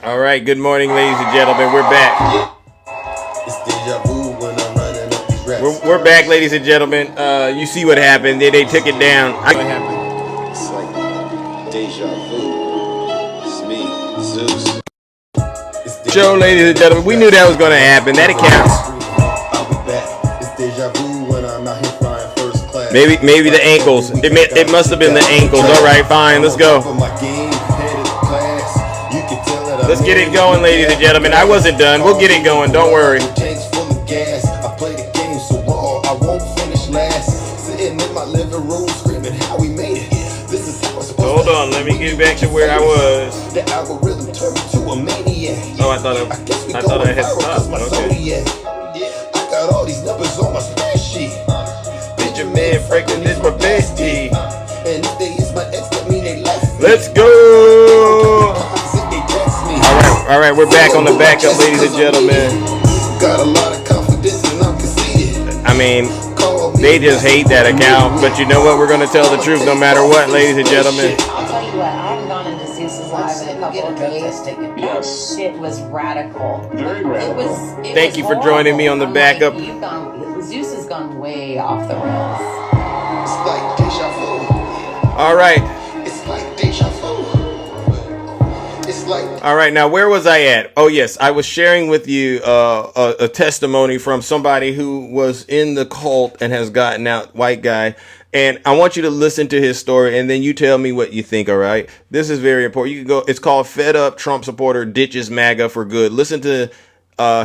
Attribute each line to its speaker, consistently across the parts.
Speaker 1: All right, good morning, ladies and gentlemen. We're back.
Speaker 2: It's deja vu when I'm running up these raps.
Speaker 1: We're back, ladies and gentlemen. You see what happened? They took it down. What happened?
Speaker 2: It's like deja vu. It's me, Zeus.
Speaker 1: Show, ladies and gentlemen. We knew that was going to happen. That accounts.
Speaker 2: I'll be back. It's deja vu when I'm out here flying first class.
Speaker 1: Maybe the ankles. It must have been the ankles. All right, fine. Let's go. Let's get it going, ladies and gentlemen. I wasn't done. We'll get it going. Don't worry. Hold on, let me get back to where I was.
Speaker 2: The algorithm turned me to a maniac.
Speaker 1: Oh, I thought I had stopped. Okay.
Speaker 2: I got all these numbers on my spreadsheet.
Speaker 1: Benjamin Franklin is my bestie.
Speaker 2: And if they is my ex, that mean they left me.
Speaker 1: Let's go. All right, we're back on the backup, ladies and gentlemen.
Speaker 2: Got a lot of confidence and I'm conceited.
Speaker 1: I mean, they just hate that account, but you know what? We're going to tell the truth no matter what, ladies and gentlemen.
Speaker 3: I'll tell you what, I haven't gone into Zeus's live in a couple of days. That shit was radical.
Speaker 4: Very radical.
Speaker 1: Thank you for joining me on the backup.
Speaker 3: Zeus has gone way off the rails.
Speaker 2: It's like deja vu.
Speaker 1: All right.
Speaker 2: It's like deja vu. It's like.
Speaker 1: All right, now where was I at? Oh yes, I was sharing with you a testimony from somebody who was in the cult and has gotten out, white guy. And I want you to listen to his story and then you tell me what you think, all right? This is very important. You can go, it's called Fed Up Trump Supporter Ditches MAGA for Good. Listen to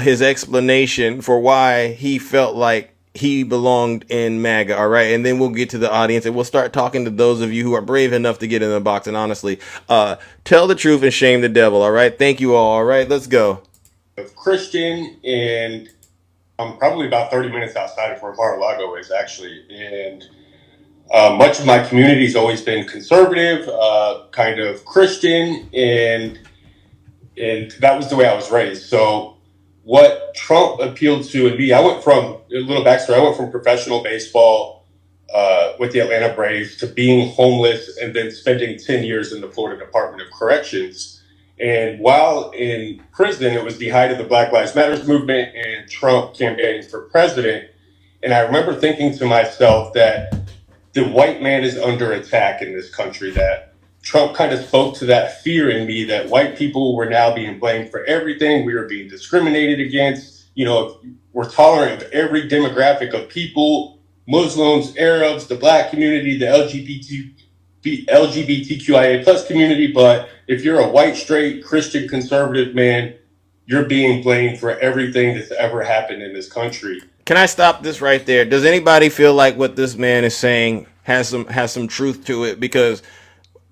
Speaker 1: his explanation for why he felt like he belonged in MAGA, all right? And then we'll get to the audience and we'll start talking to those of you who are brave enough to get in the box. And honestly, tell the truth and shame the devil, all right? Thank you all right? Let's go.
Speaker 4: Christian, and I'm probably about 30 minutes outside of where Mar-a-Lago is, actually. And much of my community has always been conservative, kind of Christian, and that was the way I was raised. So what Trump appealed to in me, I went from, a little backstory, I went from professional baseball with the Atlanta Braves to being homeless and then spending 10 years in the Florida Department of Corrections. And while in prison, it was the height of the Black Lives Matter movement and Trump campaigning for president. And I remember thinking to myself that the white man is under attack in this country, that Trump kind of spoke to that fear in me that white people were now being blamed for everything. We were being discriminated against. You know, we're tolerant of every demographic of people, Muslims, Arabs, the black community, the LGBTQIA plus community. But if you're a white, straight, Christian, conservative man, you're being blamed for everything that's ever happened in this country.
Speaker 1: Can I stop this right there? Does anybody feel like what this man is saying has some truth to it? Because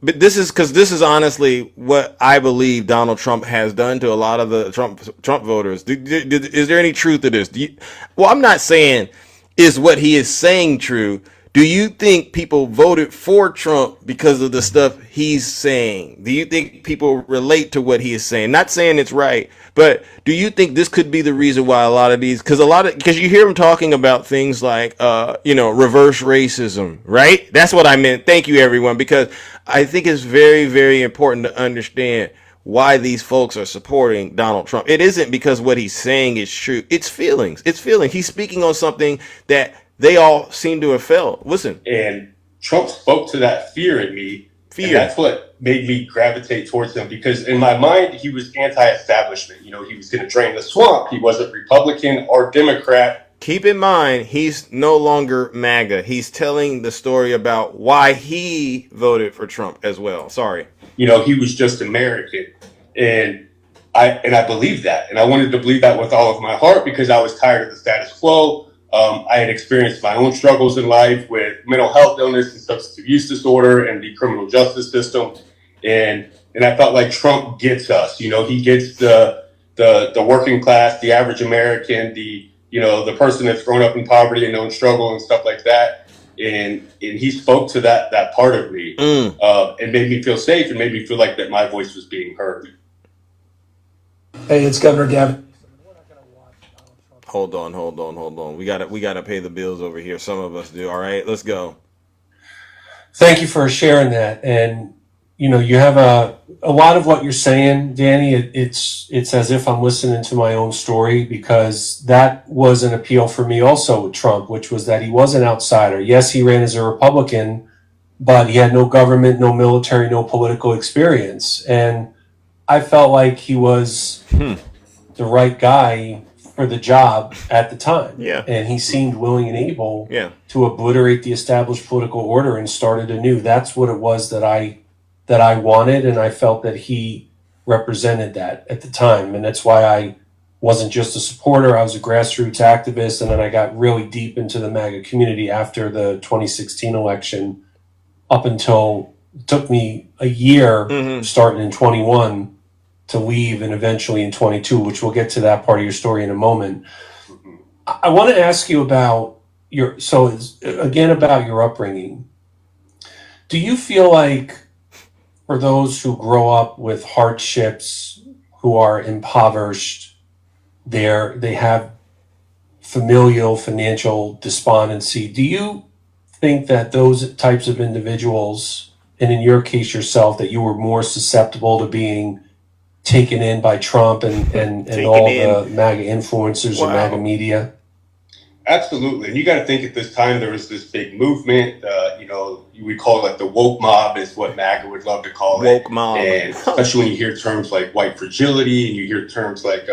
Speaker 1: this is honestly what I believe Donald Trump has done to a lot of the Trump voters. Is there any truth to this? Well, I'm not saying is what he is saying true. Do you think people voted for Trump because of the stuff he's saying? Do you think people relate to what he is saying? Not saying it's right, but do you think this could be the reason why a lot of these, because you hear him talking about things like, reverse racism, right? That's what I meant. Thank you, everyone, because I think it's very, very important to understand why these folks are supporting Donald Trump. It isn't because what he's saying is true. It's feelings. It's feeling. He's speaking on something that they all seem to have felt. Listen.
Speaker 4: And Trump spoke to that fear in me. Fear. And that's what made me gravitate towards him, because in my mind, he was anti-establishment. You know, he was going to drain the swamp. He wasn't Republican or Democrat.
Speaker 1: Keep in mind, he's no longer MAGA. He's telling the story about why he voted for Trump as well. Sorry.
Speaker 4: You know, he was just American. And I believed that. And I wanted to believe that with all of my heart, because I was tired of the status quo. I had experienced my own struggles in life with mental health illness and substance abuse disorder and the criminal justice system. And I felt like Trump gets us. You know, he gets the working class, the average American, the person that's grown up in poverty and known struggle and stuff like that. And he spoke to that part of me and made me feel safe and made me feel like that my voice was being heard.
Speaker 5: Hey, it's Governor Gavin.
Speaker 1: Hold on. We gotta pay the bills over here. Some of us do. All right, let's go.
Speaker 5: Thank you for sharing that. And you have
Speaker 6: a lot of what you're saying, Danny, it's as if I'm listening to my own story, because that was an appeal for me also with Trump, which was that he was an outsider. Yes, he ran as a Republican, but he had no government, no military, no political experience. And I felt like he was the right guy for the job at the time.
Speaker 1: Yeah.
Speaker 6: And he seemed willing and able
Speaker 1: Yeah.
Speaker 6: to obliterate the established political order and started anew. That's what it was that I wanted, and I felt that he represented that at the time. And that's why I wasn't just a supporter, I was a grassroots activist, and then I got really deep into the MAGA community after the 2016 election, up until it took me a year, starting in 21, to leave, and eventually in 22, which we'll get to that part of your story in a moment. I want to ask you about about your upbringing. Do you feel like, for those who grow up with hardships, who are impoverished, they have familial financial despondency, do you think that those types of individuals, and in your case yourself, that you were more susceptible to being taken in by Trump and all the MAGA influencers and MAGA media?
Speaker 4: Absolutely. And you got to think, at this time, there was this big movement, we call it the woke mob, is what MAGA would love to call it.
Speaker 1: Woke mob. And
Speaker 4: especially when you hear terms like white fragility, and you hear terms like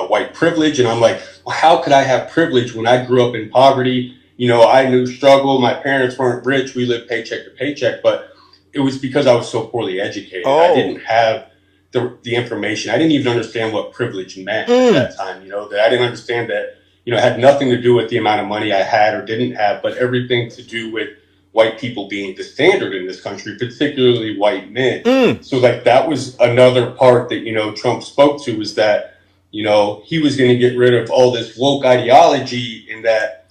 Speaker 4: white privilege. And I'm like, well, how could I have privilege when I grew up in poverty? I knew struggle. My parents weren't rich. We lived paycheck to paycheck. But it was because I was so poorly educated. I didn't have the information. I didn't even understand what privilege meant at that time. That I didn't understand that, it had nothing to do with the amount of money I had or didn't have, but everything to do with white people being the standard in this country, particularly white men. So that was another part that, Trump spoke to, was that, he was going to get rid of all this woke ideology, and that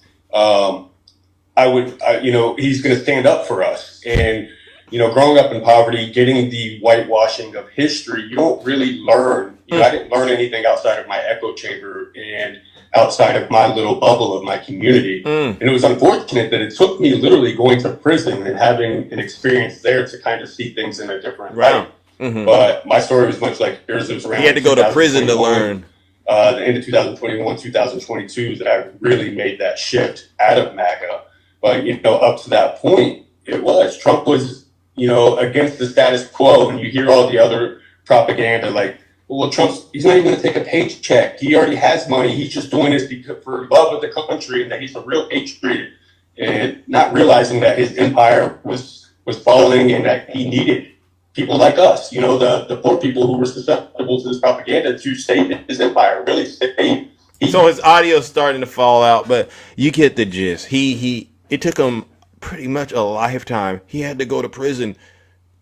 Speaker 4: he's going to stand up for us. And, growing up in poverty, getting the whitewashing of history, you don't really learn. I didn't learn anything outside of my echo chamber and outside of my little bubble of my community. And it was unfortunate that it took me literally going to prison and having an experience there to kind of see things in a different light. But my story was much like yours. It was around,
Speaker 1: he had to go to prison to learn.
Speaker 4: The end of 2021, 2022, that I really made that shift out of MAGA. But, up to that point, Trump was, against the status quo. And you hear all the other propaganda like, well, he's not even going to take a paycheck. He already has money. He's just doing this for love of the country, and that he's a real patriot, and not realizing that his empire was falling, and that he needed people like us, the poor people who were susceptible to this propaganda, to save his empire, really save.
Speaker 1: So his audio's starting to fall out, but you get the gist. It took him pretty much a lifetime. He had to go to prison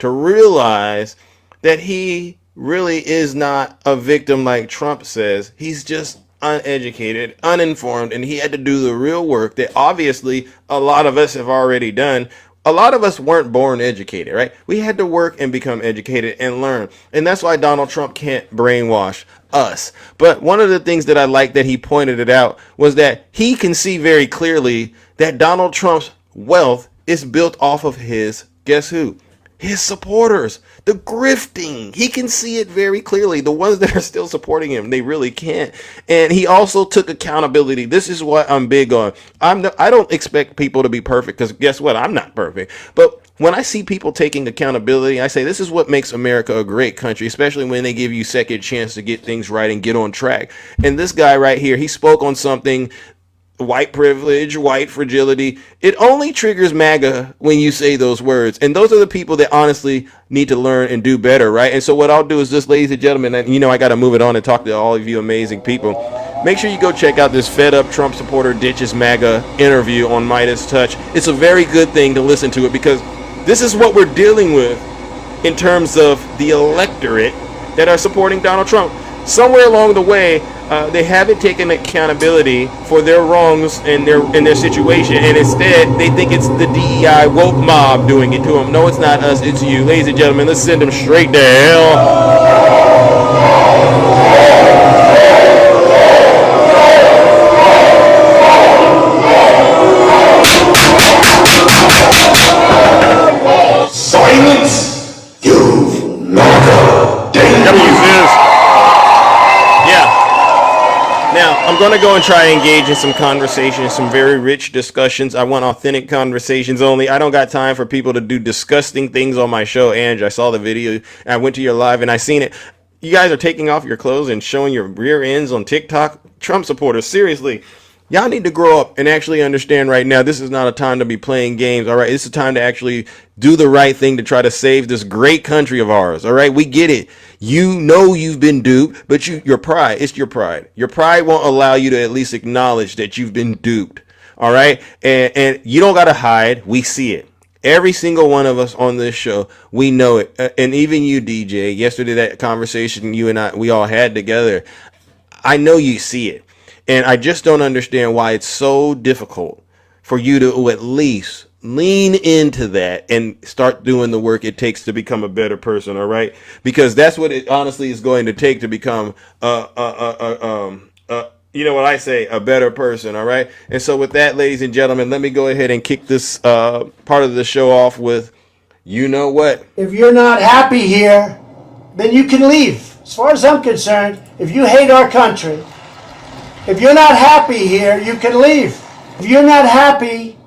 Speaker 1: to realize that he really is not a victim like Trump says. He's just uneducated, uninformed, and he had to do the real work that obviously a lot of us have already done. A lot of us weren't born educated, right? We had to work and become educated and learn. And that's why Donald Trump can't brainwash us. But one of the things that I like that he pointed it out was that he can see very clearly that Donald Trump's wealth is built off of his, guess who? His supporters, the grifting. He can see it very clearly. The ones that are still supporting him, they really can't. And he also took accountability. This is what I'm big on. I don't expect people to be perfect, because guess what? I'm not perfect. But when I see people taking accountability, I say this is what makes America a great country, especially when they give you second chance to get things right and get on track. And this guy right here, he spoke on something. White privilege, white fragility. It only triggers MAGA when you say those words. And those are the people that honestly need to learn and do better, right? And so what I'll do is this, ladies and gentlemen, and I got to move it on and talk to all of you amazing people. Make sure you go check out this Fed Up Trump Supporter Ditches MAGA interview on Midas Touch. It's a very good thing to listen to it, because this is what we're dealing with in terms of the electorate that are supporting Donald Trump. Somewhere along the way, they haven't taken accountability for their wrongs in their situation, and instead they think it's the DEI woke mob doing it to them. No, it's not us, it's you. Ladies and gentlemen, let's send them straight to hell.
Speaker 7: Silence, you man.
Speaker 1: going to go and try to engage in some conversation, some very rich discussions. I want authentic conversations only. I don't got time for people to do disgusting things on my show. Ange, I saw the video. I went to your live and I seen it. You guys are taking off your clothes and showing your rear ends on TikTok. Trump supporters, seriously. Y'all need to grow up and actually understand right now, this is not a time to be playing games, all right? This is a time to actually do the right thing to try to save this great country of ours, all right? We get it. You know you've been duped, but your pride, it's your pride. Your pride won't allow you to at least acknowledge that you've been duped, all right? And you don't got to hide. We see it. Every single one of us on this show, we know it. And even you, DJ, yesterday, that conversation you and we all had together, I know you see it. And I just don't understand why it's so difficult for you to at least lean into that and start doing the work it takes to become a better person. All right. Because that's what it honestly is going to take to become, you know what I say, a better person. All right. And so with that, ladies and gentlemen, let me go ahead and kick this part of the show off with, you know what?
Speaker 5: If you're not happy here, then you can leave. As far as I'm concerned, if you hate our country, if you're not happy here, you can leave. If you're not happy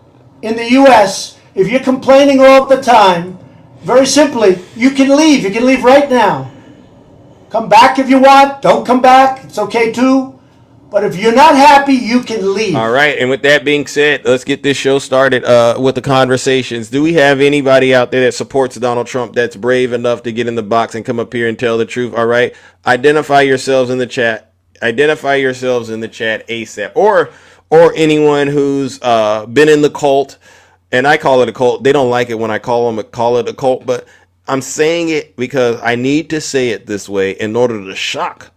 Speaker 5: in the U.S., if you're complaining all the time, very simply, you can leave. You can leave right now. Come back if you want. Don't come back. It's okay too. But if you're not happy, you can leave.
Speaker 1: All right. And with that being said, let's get this show started with the conversations. Do we have anybody out there that supports Donald Trump that's brave enough to get in the box and come up here and tell the truth? All right. Identify yourselves in the chat. Identify yourselves in the chat ASAP, or anyone who's been in the cult, and I call it a cult. They don't like it when I call it a cult, but I'm saying it because I need to say it this way in order to shock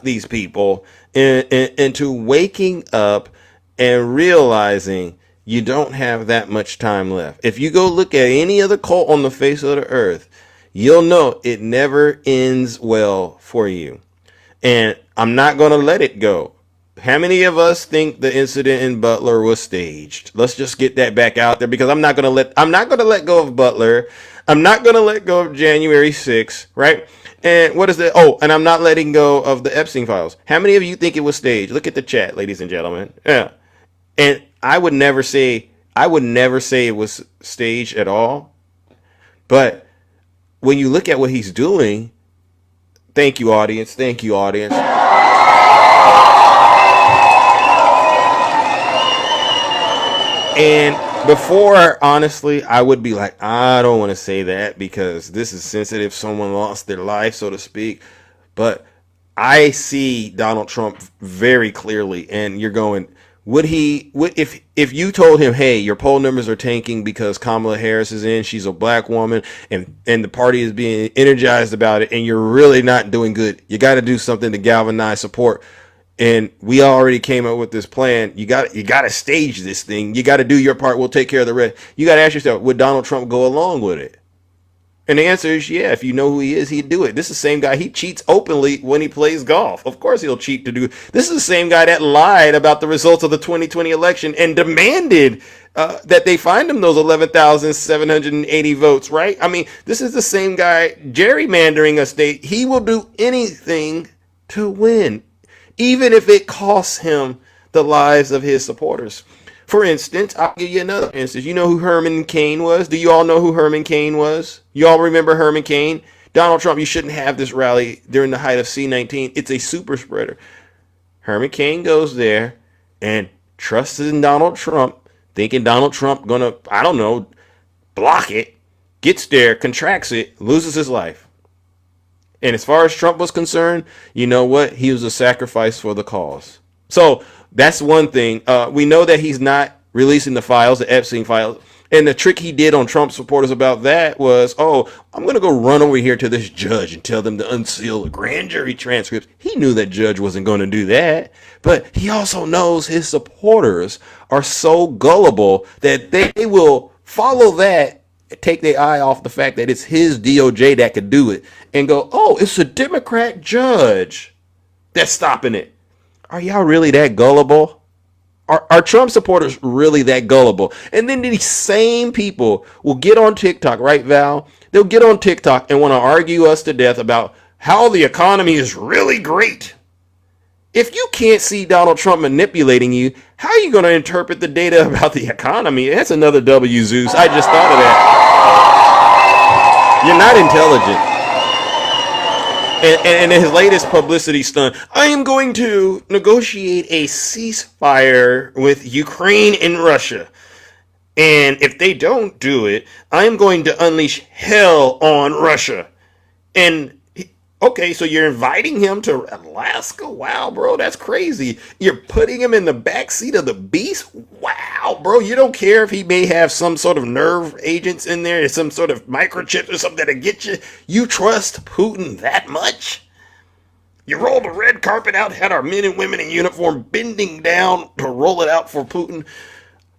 Speaker 1: these people into waking up and realizing you don't have that much time left. If you go look at any other cult on the face of the earth, you'll know it never ends well for you. And I'm not going to let it go. How many of us think the incident in Butler was staged? Let's just get that back out there, because I'm not going to let go of Butler. I'm not going to let go of January 6th, right? And what is that? Oh, and I'm not letting go of the Epstein files. How many of you think it was staged? Look at the chat, ladies and gentlemen. Yeah. And I would never say it was staged at all. But when you look at what he's doing, thank you, audience. Thank you, audience. And before, honestly, I would be like, I don't want to say that because this is sensitive. Someone lost their life, so to speak. But I see Donald Trump very clearly. And you're going, if you told him, hey, your poll numbers are tanking because Kamala Harris is in, she's a black woman, and the party is being energized about it, and you're really not doing good, you got to do something to galvanize support. And we already came up with this plan. You got to stage this thing. You got to do your part. We'll take care of the rest. You got to ask yourself, would Donald Trump go along with it? And the answer is yeah. If you know who he is, he'd do it. This is the same guy. He cheats openly when he plays golf. Of course he'll cheat to do. This is the same guy that lied about the results of the 2020 election and demanded that they find him those 11,780 votes, right? I mean, this is the same guy gerrymandering a state. He will do anything to win, even if it costs him the lives of his supporters. For instance, I'll give you another instance. You know who Herman Cain was? Do you all know who Herman Cain was? You all remember Herman Cain? Donald Trump, you shouldn't have this rally during the height of C-19. It's a super spreader. Herman Cain goes there and trusts in Donald Trump, thinking Donald Trump gonna, I don't know, block it, gets there, contracts it, loses his life. And as far as Trump was concerned, you know what? He was a sacrifice for the cause. So that's one thing. We know that he's not releasing the files, the Epstein files. And the trick he did on Trump supporters about that was, oh, I'm going to go run over here to this judge and tell them to unseal the grand jury transcripts. He knew that judge wasn't going to do that. But he also knows his supporters are so gullible that they will follow that, take their eye off the fact that it's his DOJ that could do it, and go, oh, it's a Democrat judge that's stopping it. Are y'all really that gullible? Are Trump supporters really that gullible? And then these same people will get on TikTok, right, Val? They'll get on TikTok and want to argue us to death about how the economy is really great. If you can't see Donald Trump manipulating you, how are you going to interpret the data about the economy? That's another W, Zeus. I just thought of that. You're not intelligent. And his latest publicity stunt, I am going to negotiate a ceasefire with Ukraine and Russia. And if they don't do it, I am going to unleash hell on Russia. And okay, so you're inviting him to Alaska? Wow, bro, that's crazy. You're putting him in the backseat of the beast? Wow, bro, you don't care if he may have some sort of nerve agents in there, some sort of microchip or something to get you? You trust Putin that much? You rolled a red carpet out, had our men and women in uniform bending down to roll it out for Putin.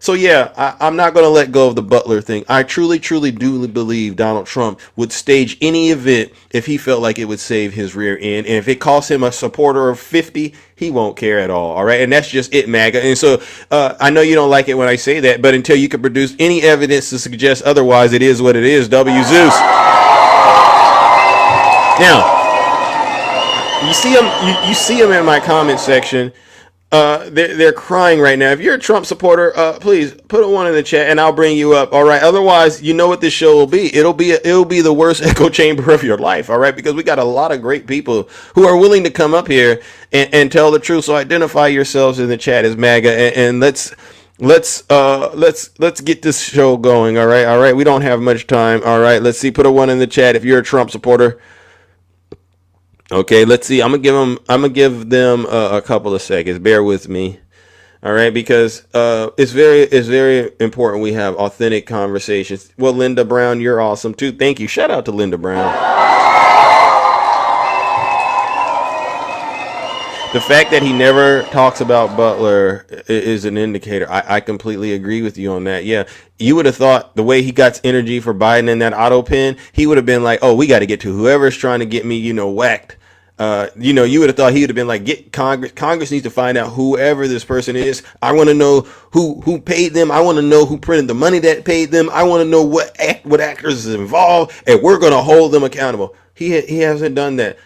Speaker 1: So yeah, I'm not going to let go of the Butler thing. I truly, truly do believe Donald Trump would stage any event if he felt like it would save his rear end. And if it costs him a supporter of 50, he won't care at all. All right. And that's just it, MAGA. And so I know you don't like it when I say that, but until you can produce any evidence to suggest otherwise, it is what it is. W Zeus. Now, you see him in my comment section. They're crying right now. If you're a Trump supporter, please put a one in the chat and I'll bring you up. All right. Otherwise, you know what this show will be. It'll be the worst echo chamber of your life. All right. Because we got a lot of great people who are willing to come up here and tell the truth. So identify yourselves in the chat as MAGA and let's get this show going. All right. All right. We don't have much time. All right. Let's see. Put a one in the chat if you're a Trump supporter. Okay, let's see. I'm gonna give them a couple of seconds. Bear with me, all right? Because it's very important we have authentic conversations. Well, Linda Brown, you're awesome too. Thank you. Shout out to Linda Brown. The fact that he never talks about Butler is an indicator. I completely agree with you on that. Yeah, you would have thought the way he got energy for Biden in that auto pen, he would have been like, "Oh, we got to get to whoever's trying to get me, whacked." You would have thought he would have been like, get Congress. Congress needs to find out whoever this person is. I want to know who paid them. I want to know who printed the money that paid them. I want to know what actors is involved, and we're going to hold them accountable. He hasn't done that.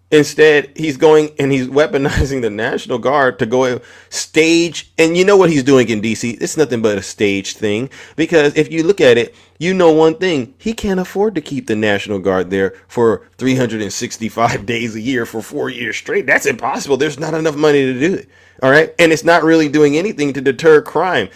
Speaker 1: Instead, he's going and he's weaponizing the National Guard to go stage. And you know what he's doing in DC? It's nothing but a stage thing. Because if you look at it, you know one thing. He can't afford to keep the National Guard there for 365 days a year for 4 years straight. That's impossible. There's not enough money to do it. All right. And it's not really doing anything to deter crime.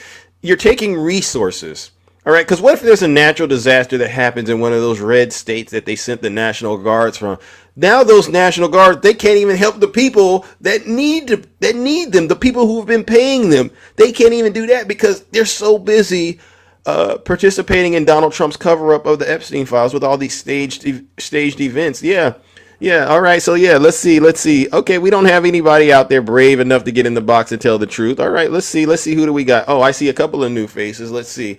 Speaker 1: You're taking resources. All right, because what if there's a natural disaster that happens in one of those red states that they sent the National Guards from? Now those National Guards, they can't even help the people that need them, the people who've been paying them. They can't even do that because they're so busy participating in Donald Trump's cover-up of the Epstein files with all these staged events. Yeah. All right. So yeah, let's see. Okay, we don't have anybody out there brave enough to get in the box and tell the truth. All right, let's see. Who do we got? Oh, I see a couple of new faces. Let's see.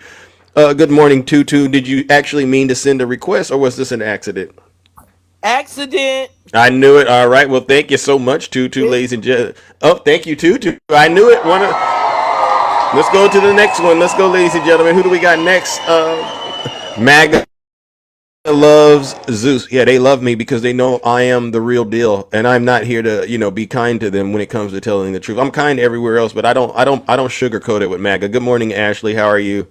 Speaker 1: Good morning, Tutu. Did you actually mean to send a request, or was this an accident?
Speaker 7: Accident.
Speaker 1: I knew it. All right. Well, thank you so much, Tutu, ladies and gentlemen. Oh, thank you, Tutu. I knew it. Let's go to the next one. Let's go, ladies and gentlemen. Who do we got next? MAGA loves Zeus. Yeah, they love me because they know I am the real deal, and I'm not here to, be kind to them when it comes to telling the truth. I'm kind everywhere else, but I don't sugarcoat it with MAGA. Good morning, Ashley. How are you?